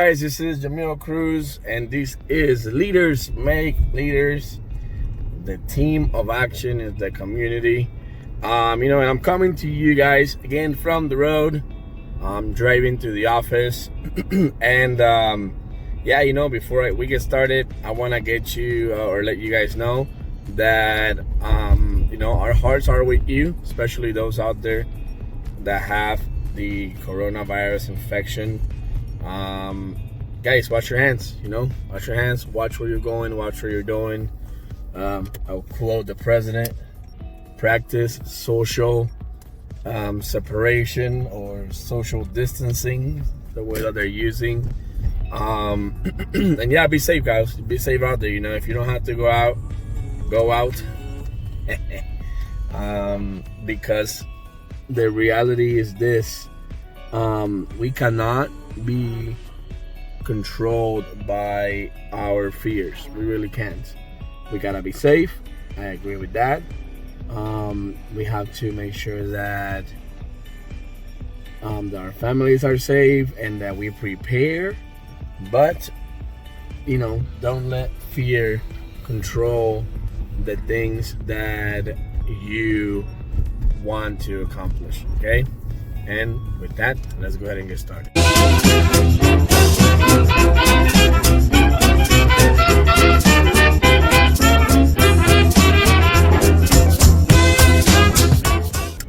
Guys, this is Jamil Cruz, and this is Leaders Make Leaders. The team of action is the community. And I'm coming to you guys again from the road. I'm driving to the office, and before we get started, I want to get you or let you guys know that our hearts are with you, especially those out there that have the coronavirus infection. Guys, wash your hands. Wash your hands, watch where you're going, watch where you're doing. I'll quote the president: practice social separation or social distancing, the way that they're using. And yeah, be safe, guys. Be safe out there. If you don't have to go out, go out. Because the reality is this: we cannot be controlled by our fears. We really can't. We gotta be safe. I agree with that. We have to make sure that our families are safe and that we prepare. But don't let fear control the things that you want to accomplish. Okay? And with that, let's go ahead and get started.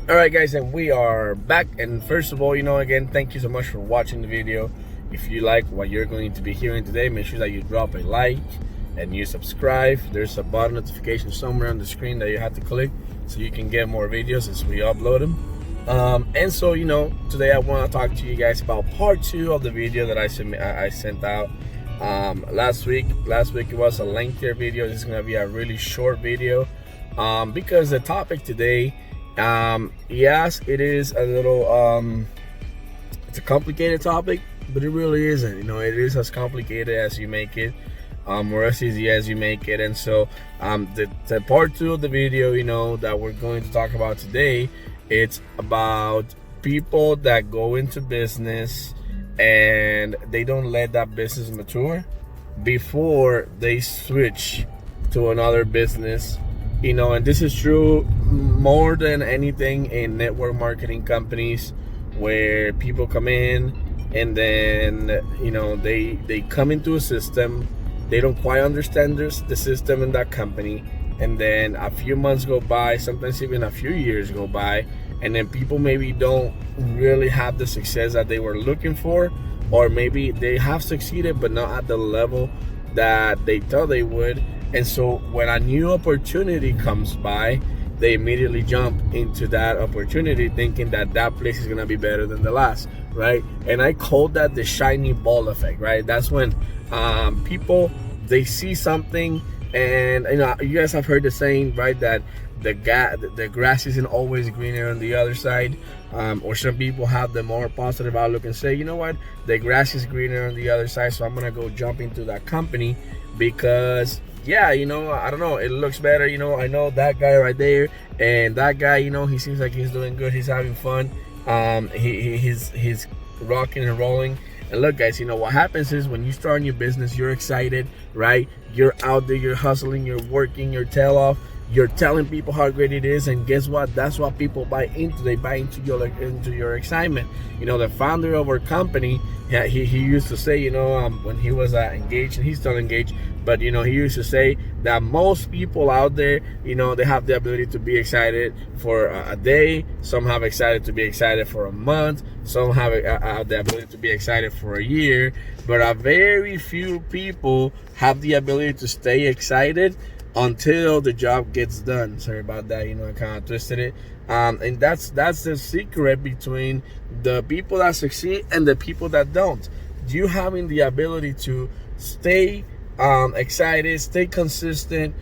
Alright guys, and we are back. And first of all, again, thank you so much for watching the video. If you like what you're going to be hearing today, make sure that you drop a like and you subscribe. There's a button notification somewhere on the screen that you have to click so you can get more videos as we upload them. And so today I want to talk to you guys about part 2 of the video that I sent out last week. It was a lengthier video. This is going to be a really short video because the topic today, yes, it is a little it's a complicated topic, but it really isn't. It is as complicated as you make it, or as easy as you make it. And so the part 2 of the video that we're going to talk about today, it's about people that go into business and they don't let that business mature before they switch to another business. And this is true more than anything in network marketing companies, where people come in and then they come into a system, they don't quite understand the system in that company, and then a few months go by, sometimes even a few years go by, and then people maybe don't really have the success that they were looking for, or maybe they have succeeded but not at the level that they thought they would. And so when a new opportunity comes by, they immediately jump into that opportunity thinking that that place is gonna be better than the last, right? And I call that the shiny ball effect, right? That's when people, they see something, and you guys have heard the saying, right, that the grass isn't always greener on the other side, or some people have the more positive outlook and say, the grass is greener on the other side, so I'm gonna go jump into that company because I don't know, it looks better. I know that guy right there, and that guy, he seems like he's doing good, he's having fun, he's rocking and rolling. And look, guys, what happens is when you start a new business, you're excited, right? You're out there, you're hustling, you're working your tail off, you're telling people how great it is, and guess what? That's what people buy into. They buy into your excitement. The founder of our company, he used to say, when he was engaged, and he's still engaged, but he used to say that most people out there, they have the ability to be excited for a day. Some have excited to be excited for a month. Some have the ability to be excited for a year. But a very few people have the ability to stay excited until the job gets done. Sorry about that, I kind of twisted it. And that's the secret between the people that succeed and the people that don't. You having the ability to stay excited, stay consistent,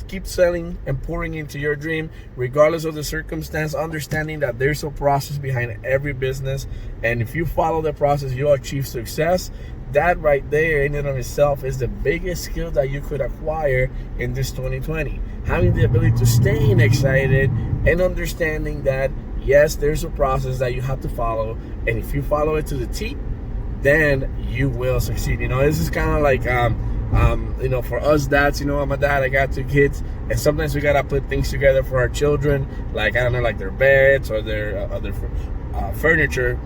keep selling and pouring into your dream regardless of the circumstance, understanding that there's a process behind every business, and if you follow the process, you'll achieve success. That right there in and of itself is the biggest skill that you could acquire in this 2020. Having the ability to stay excited and understanding that yes, there's a process that you have to follow, and if you follow it to the T, then you will succeed. You know, this is kind of like you know, for us dads, you know, I'm a dad, I got 2 kids, and sometimes we gotta put things together for our children, like, I don't know, like their beds or their other furniture.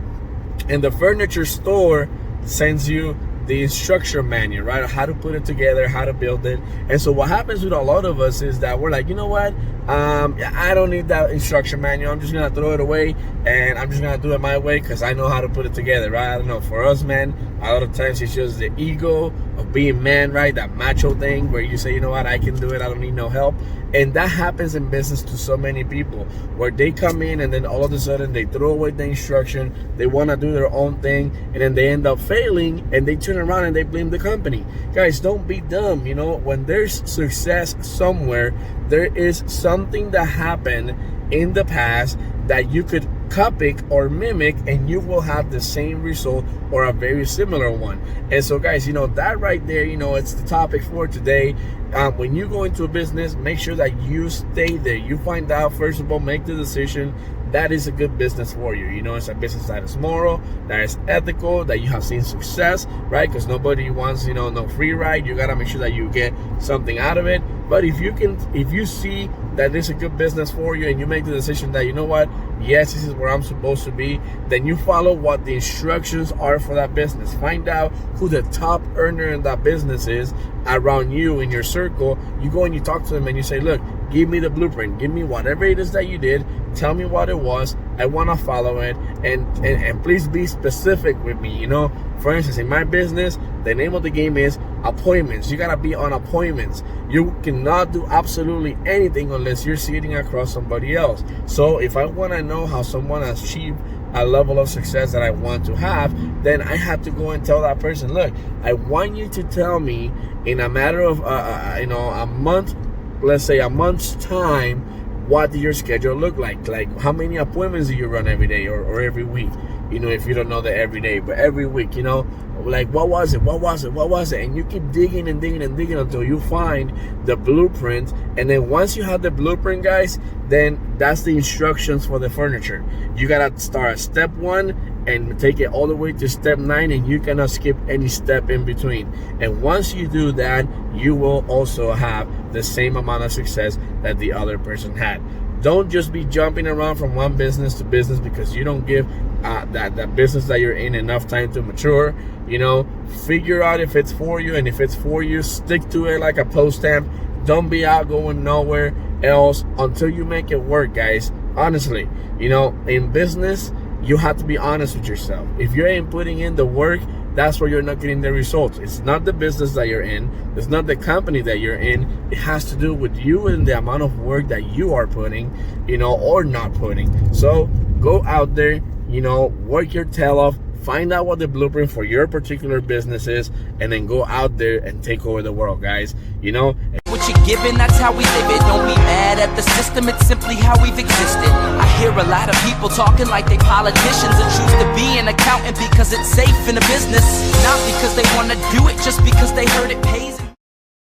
And the furniture store sends you the instruction manual, right? How to put it together, how to build it. And so what happens with a lot of us is that we're like, you know what? I don't need that instruction manual. I'm just gonna throw it away, and I'm just gonna do it my way because I know how to put it together, right? I don't know. For us, man, a lot of times it's just the ego of being man, right? That macho thing where you say, you know what? I can do it. I don't need no help. And that happens in business to so many people, where they come in and then all of a sudden they throw away the instruction, they want to do their own thing, and then they end up failing, and they turn around and they blame the company. Guys, don't be dumb. You know, when there's success somewhere, there is something that happened in the past that you could copy or mimic, and you will have the same result or a very similar one. And so, guys, you know, that right there, you know, it's the topic for today. When you go into a business, make sure that you stay there. You find out, first of all, make the decision that is a good business for you. You know, it's a business that is moral, that is ethical, that you have seen success, right? Because nobody wants, you know, no free ride. You gotta make sure that you get something out of it. But if you see that it's a good business for you, and you make the decision that, you know what, yes, this is where I'm supposed to be, then you follow what the instructions are for that business. Find out who the top earner in that business is around you in your circle. You go and you talk to them and you say, look, give me the blueprint, give me whatever it is that you did, tell me what it was, I want to follow it, and please be specific with me. You know, for instance, in my business, the name of the game is appointments. You gotta be on appointments. You cannot do absolutely anything unless you're sitting across somebody else. So if I want to know how someone has achieved a level of success that I want to have, then I have to go and tell that person, look, I want you to tell me in a matter of you know, a month, let's say a month's time, what does your schedule look like? Like, how many appointments do you run every day or every week? You know, if you don't know that every day, but every week, you know, like, what was it? And you keep digging and digging and digging until you find the blueprint. And then once you have the blueprint, guys, then that's the instructions for the furniture. You gotta start at step 1 and take it all the way to step 9, and you cannot skip any step in between. And once you do that, you will also have the same amount of success that the other person had. Don't just be jumping around from one business to business because you don't give that business that you're in enough time to mature. You know, figure out if it's for you, and if it's for you, stick to it like a post stamp. Don't be out going nowhere else until you make it work, guys. Honestly, you know, in business, you have to be honest with yourself. If you ain't putting in the work, that's where you're not getting the results. It's not the business that you're in. It's not the company that you're in. It has to do with you and the amount of work that you are putting, you know, or not putting. So go out there, you know, work your tail off, find out what the blueprint for your particular business is, and then go out there and take over the world, guys. You know, what you're given, that's how we live it. Don't be mad at the system, it's simply how we've existed. I hear a lot of people talking like they politicians and choose to be an accountant because it's safe in a business, not because they want to do it, just because they heard it pays.